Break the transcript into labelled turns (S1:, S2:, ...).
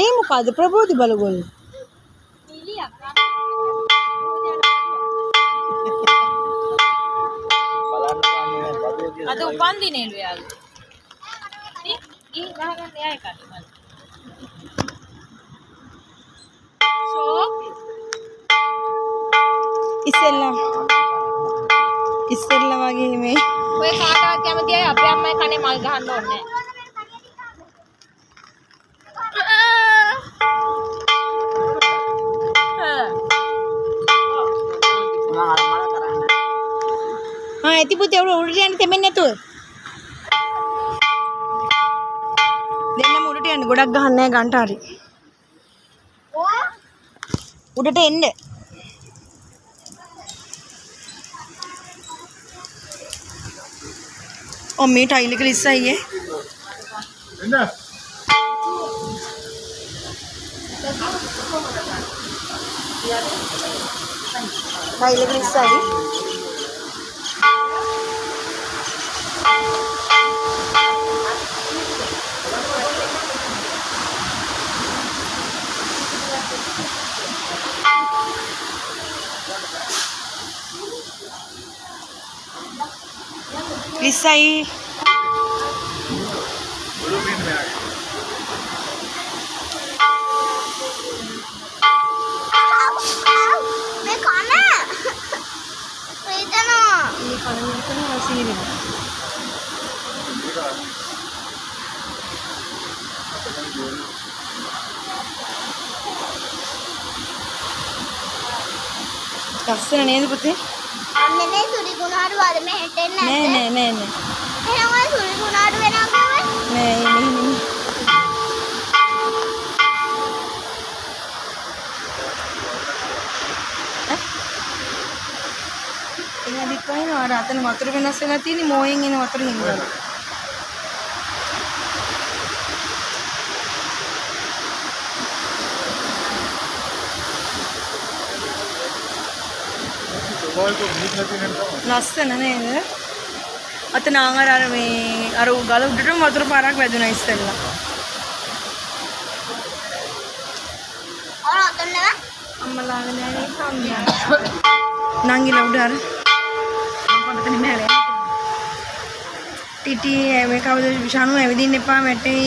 S1: ඒ මොකද්ද ප්‍රබෝධි බලගොල්?
S2: අද උපන්දිනේලු යාළුවා. ඉතින් ගිහින් ගහගන්න එයා එකට මම.
S1: ඉස්සෙල්ලා වගේ මේ
S2: ඔය කාටවත් කැමති අය අපේ අම්මයි කනේ මල් ගහන්න ඕනේ
S1: නැහැ. ඇති පුතේ උඩට යන්න තෙමෙන්නේ නැතුව. දෙන්නම උඩට යන්න ගොඩක් ගහන්න නැහැ ගන්ට හරි. උඩට එන්න. මේ ටයිල් එක ලිස්සයි එන්න. ටයිල් එක ලිස්සයි. ලිස්සයි. ලස්සන නේද පුතේ?
S3: අන්නේ සුරි ගුණාරු වල මෙහෙට එන්නේ
S1: නෑ.
S3: එහෙනම් ඔය සුරි ගුණාරු වෙනවා කියන්නේ?
S1: නෑ මෙහෙම. එහෙනම් දික්කයින අර අතන වතුර වෙනස් වෙලා තියෙන්නේ මොයෙන් එන වතුර හින්දා. ලස්සන නේද? අතන අර මේ අර ගල උඩටම වතුර පාරක් වැදුනා ඉස්සෙල්ලා.
S3: අර අතන නෑ.
S1: අම්මලාගේ නෑනේ කම්මියා. නංගිලා උඩ අර. මොකටද මෙහෙල යන්නේ? ටිටි මේ කවුද විෂාණු ඇවිදින්න එපා මැටේ.